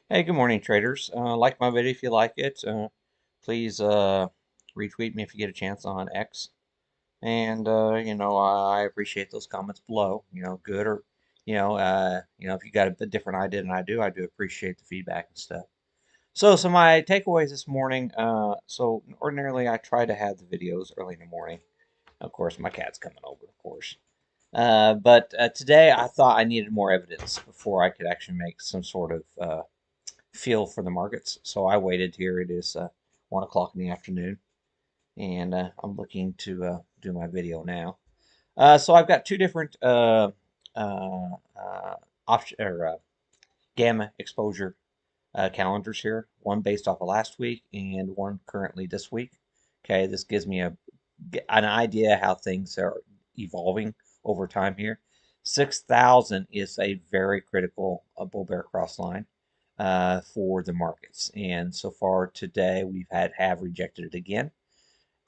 Hey, good morning, traders. Like my video if you like it. Please retweet me if you get a chance on X. And I appreciate those comments below. Good or if you got a different idea than I do appreciate the feedback and stuff. So my takeaways this morning. So ordinarily I try to have the videos early in the morning. Of course, my cat's coming over, of course. But today I thought I needed more evidence before I could actually make some sort of feel for the markets. So I waited here. It is 1 o'clock in the afternoon, and I'm looking to do my video now. So I've got two different option or gamma exposure calendars here. One based off of last week, and one currently this week. Okay, this gives me an idea how things are evolving over time here. 6,000 is a very critical bull bear cross line for the markets. And so far today, we've have rejected it again,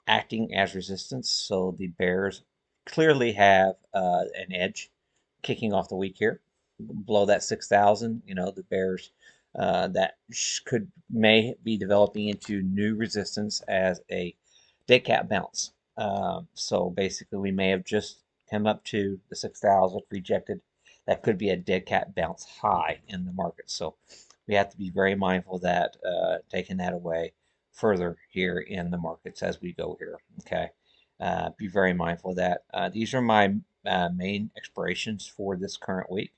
acting as resistance. So the bears clearly have an edge kicking off the week here. Below that 6,000, the bears that could may be developing into new resistance as a dead cat bounce. So basically, we may have just come up to the 6,000, rejected. That could be a dead cat bounce high in the market. So we have to be very mindful of that, taking that away further here in the markets as we go here. Okay, be very mindful of that. These are my main expirations for this current week,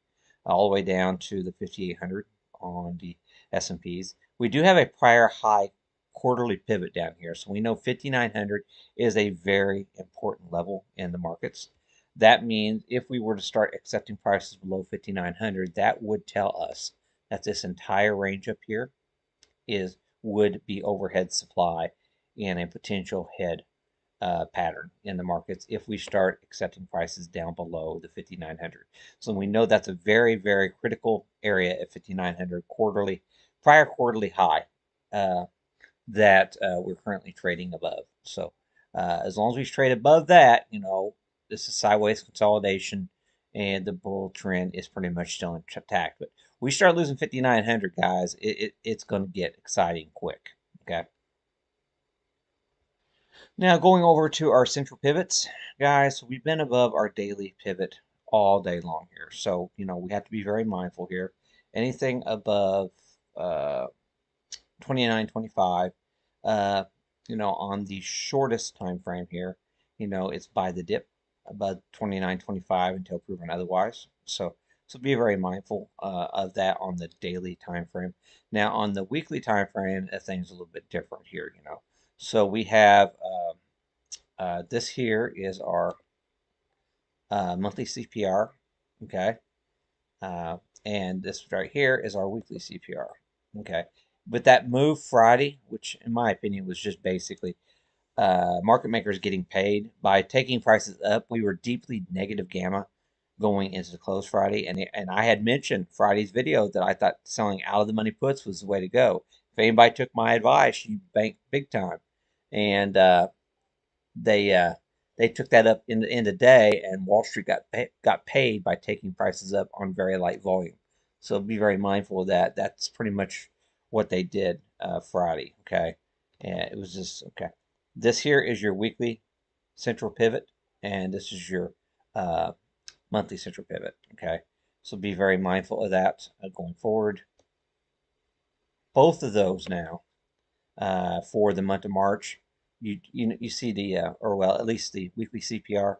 all the way down to the 5,800 on the S&Ps. We do have a prior high quarterly pivot down here, so we know 5,900 is a very important level in the markets. That means if we were to start accepting prices below 5,900, that would tell us that this entire range up here would be overhead supply in a potential head pattern in the markets if we start accepting prices down below the 5,900. So we know that's a very, very critical area at 5,900 prior quarterly high that we're currently trading above. So as long as we trade above that, this is sideways consolidation and the bull trend is pretty much still intact. But we start losing 5,900, guys, it's going to get exciting quick. Okay. Now going over to our central pivots, guys, so we've been above our daily pivot all day long here. So, we have to be very mindful here. Anything above 29.25, on the shortest time frame here, it's by the dip above 29.25 until proven otherwise. So be very mindful of that on the daily time frame. Now on the weekly time frame, things a little bit different here. So we have this here is our monthly CPR, okay, and this right here is our weekly CPR, okay. But that move Friday, which in my opinion was just basically market makers getting paid by taking prices up. We were deeply negative gamma going into the close Friday, and I had mentioned Friday's video that I thought selling out of the money puts was the way to go. If anybody took my advice, you bank big time, and they uh, they took that up in the day, and Wall Street got paid by taking prices up on very light volume. So be very mindful of that. That's pretty much what they did Friday. Okay, and it was just okay. This here is your weekly central pivot, and this is your uh, monthly central pivot. Okay, so be very mindful of that going forward. Both of those now for the month of March. You see the or well, at least the weekly CPR.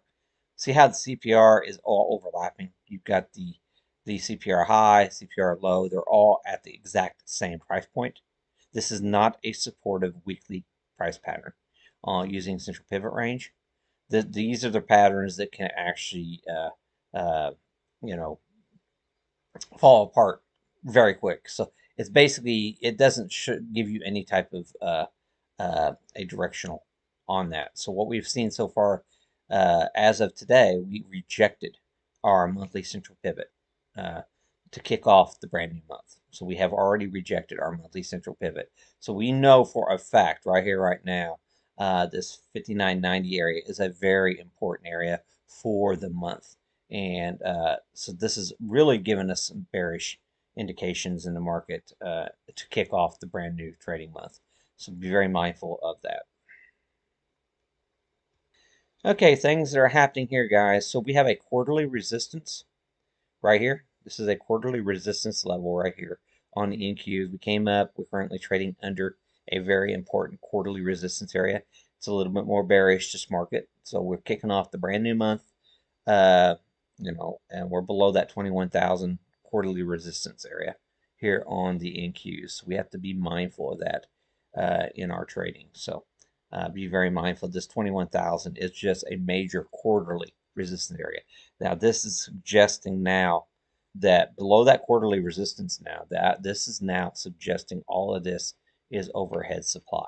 See how the CPR is all overlapping. You've got the CPR high, CPR low. They're all at the exact same price point. This is not a supportive weekly price pattern using central pivot range. These are the patterns that can actually uh, you know fall apart very quick. So it's basically it doesn't give you any type of a directional on that. So what we've seen so far as of today, we rejected our monthly central pivot uh, to kick off the brand new month. So we have already rejected our monthly central pivot. So we know for a fact right here, right now, this 59.90 area is a very important area for the month. And so this is really giving us some bearish indications in the market to kick off the brand new trading month. So be very mindful of that. Okay, things that are happening here, guys. So we have a quarterly resistance right here. This is a quarterly resistance level right here on the NQs. We came up. We're currently trading under a very important quarterly resistance area. It's a little bit more bearish this market. So we're kicking off the brand new month. Uh, and we're below that 21,000 quarterly resistance area here on the NQs. So we have to be mindful of that in our trading. So be very mindful. This 21,000 is just a major quarterly resistance area. Now this is suggesting now that below that quarterly resistance now, that this is now suggesting all of this is overhead supply.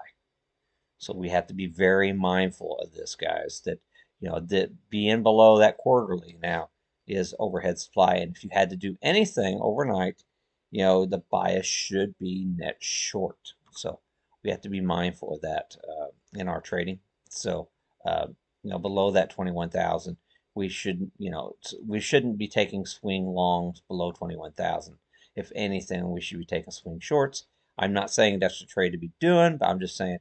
So we have to be very mindful of this, guys, that that being below that quarterly now is overhead supply. And if you had to do anything overnight, the bias should be net short. So we have to be mindful of that in our trading. So below that 21,000, we should we shouldn't be taking swing longs below 21,000. If anything, we should be taking swing shorts. I'm not saying that's the trade to be doing, but I'm just saying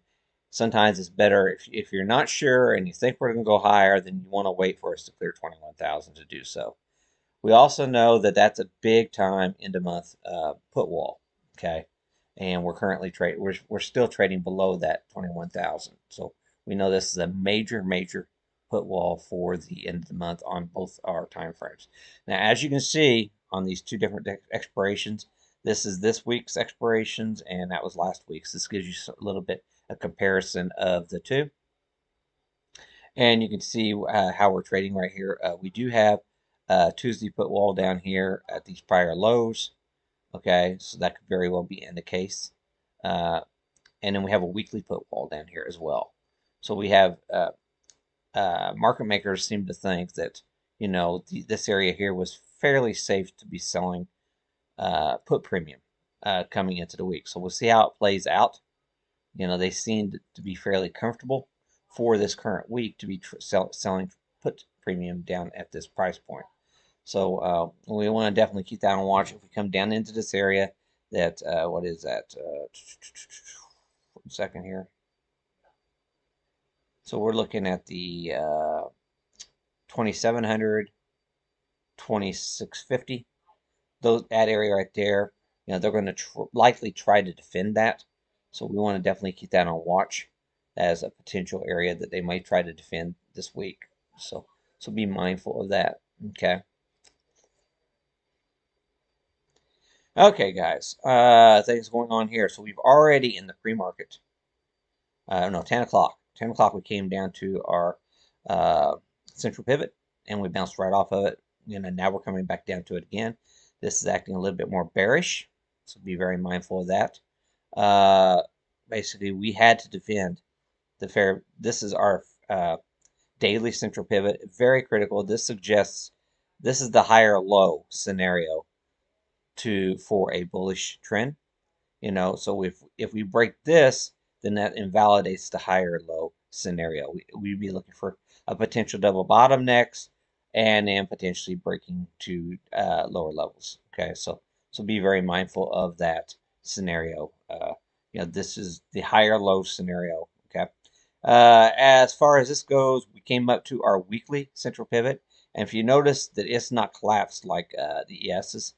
sometimes it's better if you're not sure and you think we're going to go higher, then you want to wait for us to clear 21,000 to do so. We also know that that's a big time end of month put wall, okay? And we're currently trading, we're still trading below that 21,000. So we know this is a major, major put wall for the end of the month on both our time frames. Now, as you can see on these two different expirations, this is this week's expirations and that was last week's. This gives you a little bit a comparison of the two. And you can see how we're trading right here. We do have Tuesday put wall down here at these prior lows. Okay, so that could very well be in the case. And then we have a weekly put wall down here as well. So we have market makers seem to think that this area here was fairly safe to be selling put premium coming into the week. So we'll see how it plays out. They seem to be fairly comfortable for this current week to be selling put premium down at this price point. So we want to definitely keep that on watch. If we come down into this area, that what is that? 1 second here. So we're looking at the 2700, 2650. That area right there. They're going to likely try to defend that. So we want to definitely keep that on watch as a potential area that they might try to defend this week. So be mindful of that. Okay. Okay, guys. Things going on here. So we've already in the pre-market. No, 10 o'clock. 10 o'clock we came down to our central pivot and we bounced right off of it. Now we're coming back down to it again. This is acting a little bit more bearish. So be very mindful of that. Basically, we had to defend the fair. This is our daily central pivot. Very critical. This suggests this is the higher low scenario for a bullish trend. So if we break this, then that invalidates the higher low scenario. We'd be looking for a potential double bottom next, and then potentially breaking to lower levels. Okay, so be very mindful of that scenario. This is the higher low scenario. Okay. As far as this goes, we came up to our weekly central pivot, and if you notice that it's not collapsed like the ES's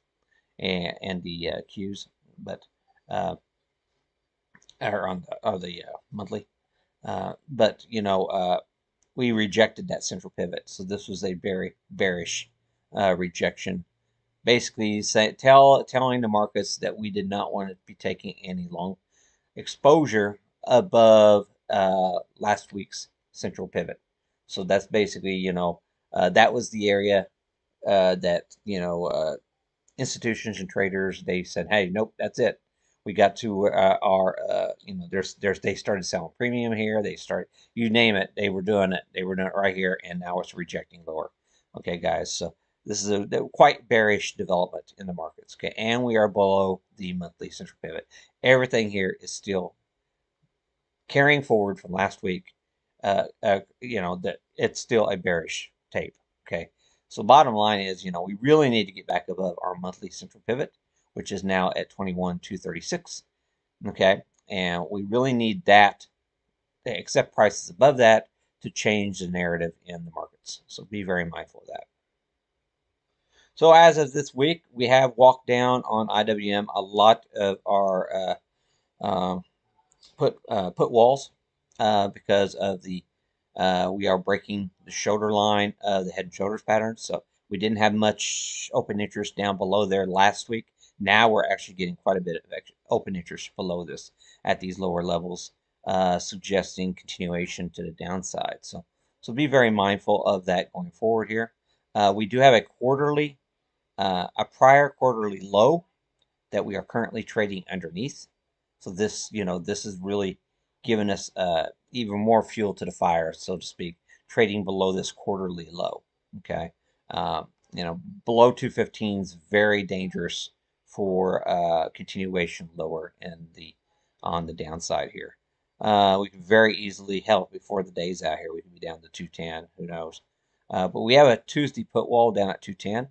and the Qs, but or on the monthly. But we rejected that central pivot, so this was a very bearish rejection. Basically, telling the markets that we did not want to be taking any long exposure above last week's central pivot. So that's basically that was the area that institutions and traders, they said, hey, nope, that's it. We got to our they started selling premium here. They started, you name it, they were doing it. They were doing it right here, and now it's rejecting lower. Okay, guys, so this is a quite bearish development in the markets. Okay, and we are below the monthly central pivot. Everything here is still carrying forward from last week. That it's still a bearish tape. Okay. So bottom line is, we really need to get back above our monthly central pivot. which is now at 21,236. Okay, and we really need that, except prices above that, to change the narrative in the markets. So be very mindful of that. So as of this week, we have walked down on IWM a lot of our um, put walls because of the we are breaking the shoulder line of the head and shoulders pattern. So we didn't have much open interest down below there last week. Now we're actually getting quite a bit of open interest below this at these lower levels, suggesting continuation to the downside. So be very mindful of that going forward here. We do have a prior quarterly low that we are currently trading underneath. So this is really giving us even more fuel to the fire, so to speak, trading below this quarterly low. Okay, below 215 is very dangerous for continuation lower in on the downside here. We could very easily, hell, before the day's out here, we could be down to 210. Who knows? But we have a Tuesday put wall down at 210.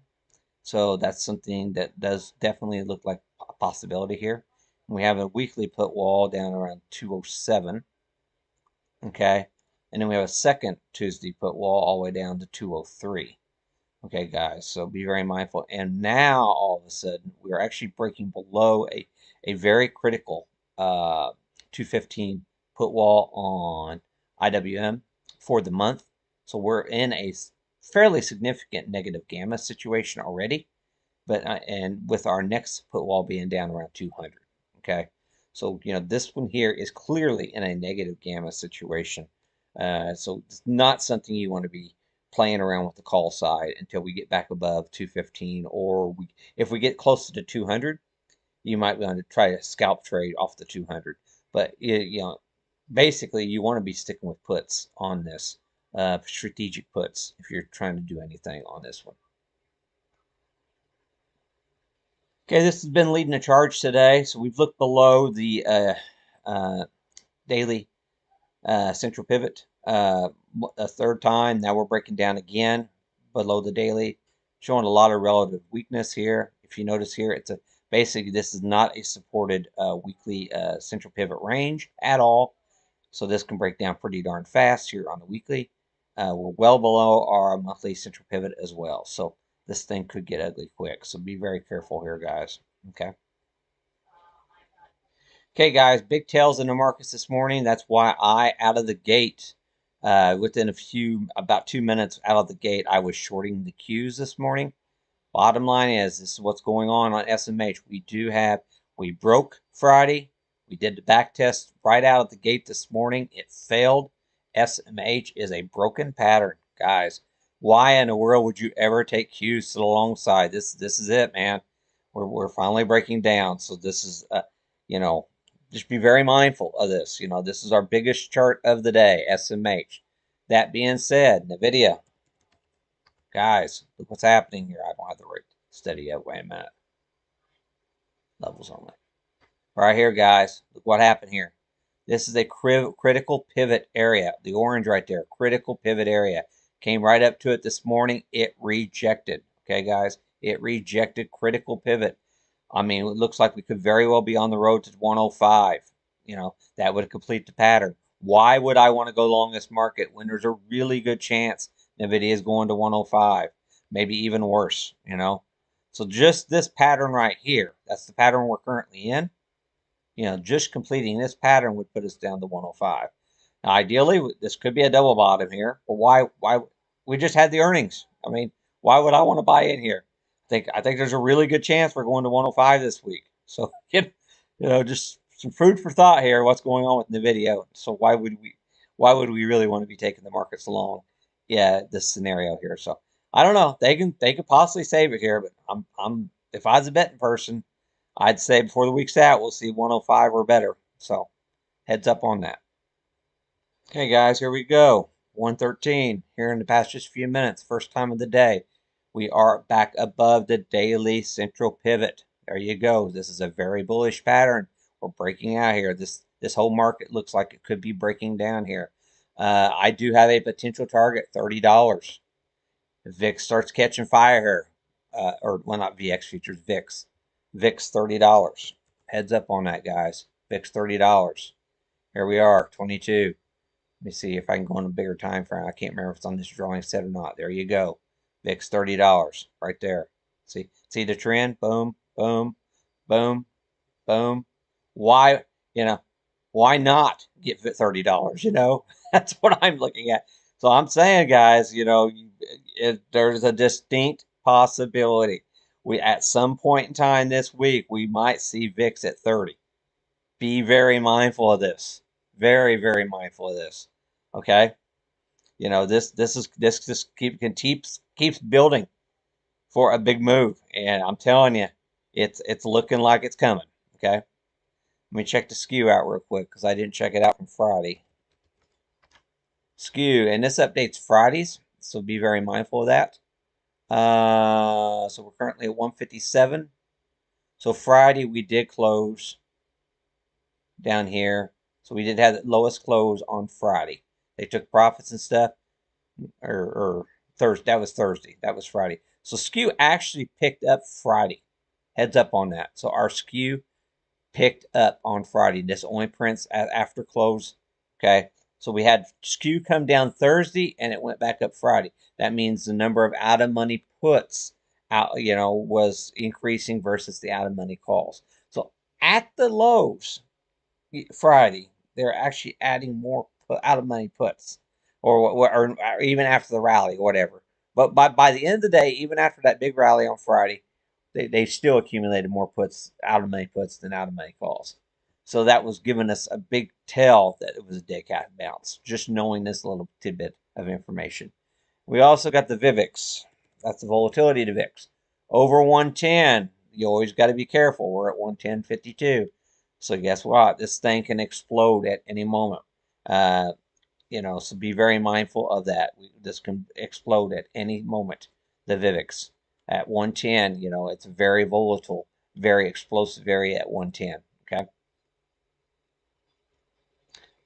So that's something that does definitely look like a possibility here. We have a weekly put wall down around 207. Okay. And then we have a second Tuesday put wall all the way down to 203. Okay, guys. So be very mindful. And now all of a sudden we are actually breaking below a very critical 215 put wall on IWM for the month. So we're in a fairly significant negative gamma situation already, but and with our next put wall being down around 200. Okay, so this one here is clearly in a negative gamma situation. So it's not something you want to be playing around with the call side until we get back above 215, or if we get closer to 200, you might want to try a scalp trade off the 200. But basically you want to be sticking with puts on this, strategic puts, if you're trying to do anything on this one. Okay, this has been leading the charge today. So we've looked below the daily central pivot a third time. Now we're breaking down again below the daily, showing a lot of relative weakness here. If you notice here, basically this is not a supported weekly central pivot range at all. So this can break down pretty darn fast here on the weekly. We're well below our monthly central pivot as well. So this thing could get ugly quick. So be very careful here, guys. Okay. Okay, guys, big tails in the markets this morning. That's why out of the gate, within about 2 minutes out of the gate, I was shorting the Qs this morning. Bottom line is, this is what's going on SMH. We broke Friday. We did the back test right out of the gate this morning. It failed. SMH is a broken pattern, guys. Why in the world would you ever take Qs to the long side? This is it, man. We're finally breaking down. So this is just be very mindful of this. This is our biggest chart of the day, SMH. That being said, NVIDIA, guys, look what's happening here. I don't have the right steady yet. Wait a minute. Levels only. Right here, guys. Look what happened here. This is a critical pivot area. The orange right there. Critical pivot area. Came right up to it this morning. It rejected. Okay, guys. It rejected critical pivot. I mean, it looks like we could very well be on the road to 105. That would complete the pattern. Why would I want to go long this market when there's a really good chance NVIDIA is going to 105? Maybe even worse, So just this pattern right here, that's the pattern we're currently in. Just completing this pattern would put us down to 105. Now, ideally, this could be a double bottom here, but why we just had the earnings. I mean, why would I want to buy in here? I think there's a really good chance we're going to 105 this week. So, just some food for thought here. What's going on with NVIDIA? So why would we really want to be taking the markets along? Yeah, this scenario here. So I don't know. They could possibly save it here, but if I was a betting person, I'd say before the week's out, we'll see 105 or better. So heads up on that. Okay, guys, here we go. 113 here in the past just a few minutes. First time of the day. We are back above the daily central pivot. There you go. This is a very bullish pattern. We're breaking out here. This whole market looks like it could be breaking down here. I do have a potential target, $30. If VIX starts catching fire here, or well, not VX futures, VIX. VIX $30. Heads up on that, guys. VIX $30. Here we are, 22. Let me see if I can go on a bigger time frame. I can't remember if it's on this drawing set or not. There you go. VIX $30 right there. See the trend? Boom, boom, boom, boom. Why, you know, why not get $30? That's what I'm looking at. So I'm saying, guys, there's a distinct possibility. We at some point in time this week we might see VIX at 30. Be very mindful of this. Very, very mindful of this. Okay? This keeps building for a big move, and I'm telling you, it's looking like it's coming. Okay? Let me check the skew out real quick because I didn't check it out from Friday. Skew, and this updates Fridays, so be very mindful of that. So we're currently at 157. So Friday we did close down here. So we did have the lowest close on Friday. They took profits and stuff, or Thursday. That was Thursday. That was Friday. So skew actually picked up Friday. Heads up on that. So our skew picked up on Friday. This only prints after close. Okay. So we had skew come down Thursday and it went back up Friday. That means the number of out of money puts was increasing versus the out of money calls. So at the lows Friday, they're actually adding more out of money puts, or even after the rally, whatever. But by the end of the day, even after that big rally on Friday, they still accumulated more puts, out of money puts, than out of money calls. So that was giving us a big tell that it was a dead cat bounce, just knowing this little tidbit of information. We also got the VIVIX. That's the volatility to VIX. Over 110. You always got to be careful. We're at 110.52. So guess what? This thing can explode at any moment. So be very mindful of that. This can explode at any moment. The VIVIX at 110, it's very volatile, very explosive area at 110. Okay.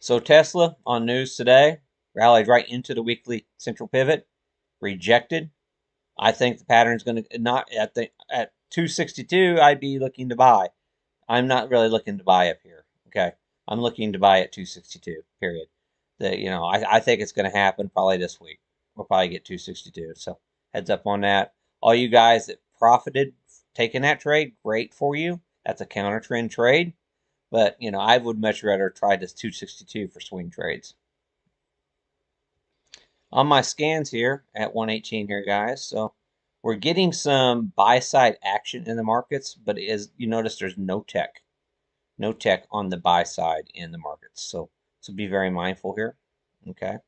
So Tesla on news today rallied right into the weekly central pivot, rejected. I think the pattern is going to not. I think at 262, I'd be looking to buy. I'm not really looking to buy up here. Okay, I'm looking to buy at 262. Period. I think it's going to happen probably this week. We'll probably get 262. So heads up on that. All you guys that profited taking that trade, great for you. That's a counter trend trade. But I would much rather try this 262 for swing trades. On my scans here at 118 here, guys. So we're getting some buy side action in the markets, but you notice there's no tech on the buy side in the markets. So be very mindful here. Okay.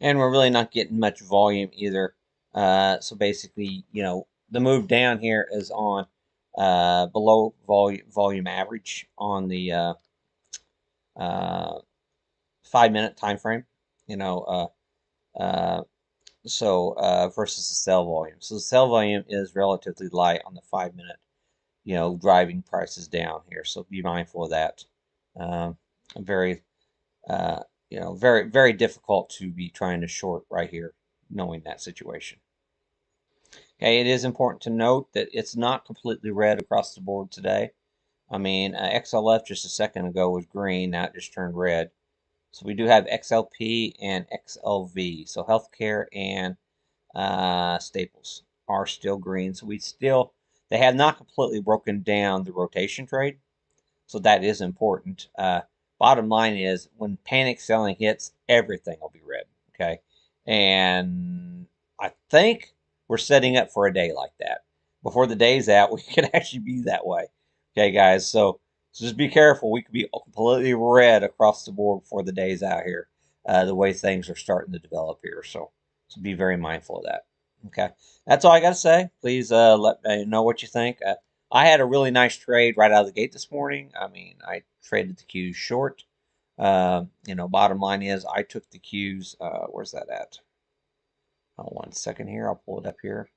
And we're really not getting much volume either. So basically, the move down here is on below volume average on the 5-minute time frame. You know, versus the sell volume. So the sell volume is relatively light on the 5-minute, driving prices down here. So be mindful of that. Very, very, very difficult to be trying to short right here, knowing that situation. Okay, it is important to note that it's not completely red across the board today. I mean, XLF just a second ago was green, now it just turned red. So we do have XLP and XLV. So healthcare and staples are still green. So they have not completely broken down the rotation trade. So that is important. Bottom line is when panic selling hits, everything will be red. Okay. And I think we're setting up for a day like that. Before the day's out, we could actually be that way. Okay, guys. So just be careful. We could be completely red across the board before the day's out here. The way things are starting to develop here. So be very mindful of that. Okay. That's all I got to say. Please let me know what you think. I had a really nice trade right out of the gate this morning. I mean, I traded the Qs short. Bottom line is I took the Qs. Where's that at? Oh, 1 second here. I'll pull it up here.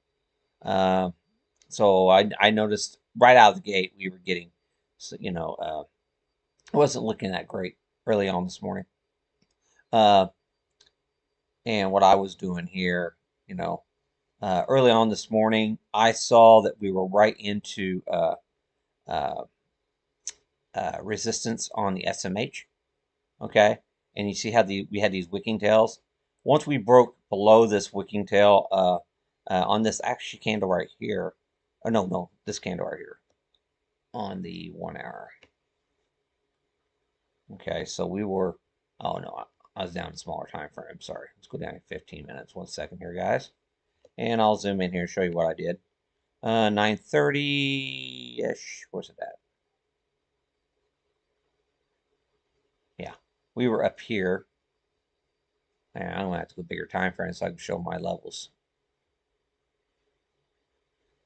So I noticed right out of the gate we were getting, it wasn't looking that great early on this morning. And what I was doing here, Early on this morning, I saw that we were right into uh, resistance on the SMH. Okay, and you see how we had these wicking tails. Once we broke below this wicking tail on this actually candle right here. Oh no, this candle right here on the 1 hour. Okay, so we were. Oh no, I was down a smaller time frame. Sorry, let's go down to 15 minutes. 1 second here, guys, and I'll zoom in here and show you what I did. 9:30 ish. Where's it at? Yeah, we were up here. And I'm gonna have to go bigger time frame so I can show my levels.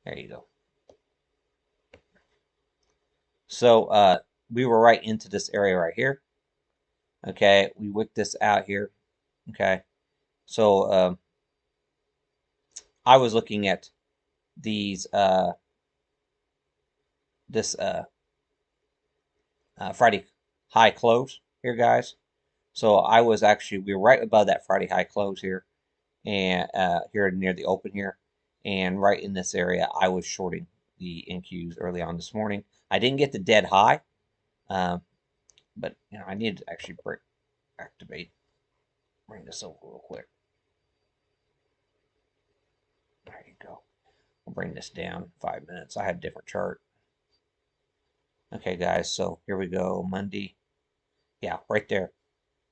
There you go. So we were right into this area right here. Okay, we wicked this out here. Okay, so I was looking at these this Friday high close here, guys. So I was actually we were right above that Friday high close here, and here near the open here, and right in this area, I was shorting the NQs early on this morning. I didn't get the dead high, um, but I need to actually bring this over real quick. There you go. I'll bring this down in 5 minutes. I had a different chart. Okay, guys, so here we go. Monday. Yeah, right there.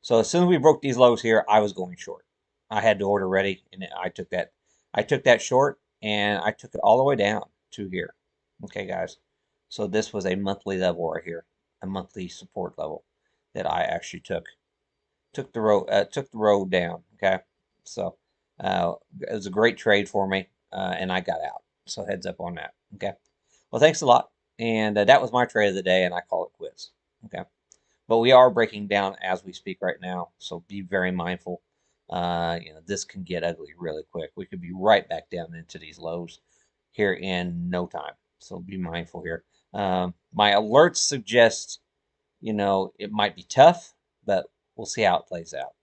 So as soon as we broke these lows here, I was going short. I had the order ready, and I took that. I took that short, and I took it all the way down to here. Okay, guys. So this was a monthly level right here, a monthly support level that I actually took the road down. Okay, so it was a great trade for me, and I got out. So heads up on that. Okay. Well, thanks a lot, and that was my trade of the day, and I call it quits. Okay. But we are breaking down as we speak right now, so be very mindful. This can get ugly really quick. We could be right back down into these lows here in no time. So be mindful here. My alerts suggest, it might be tough, but we'll see how it plays out.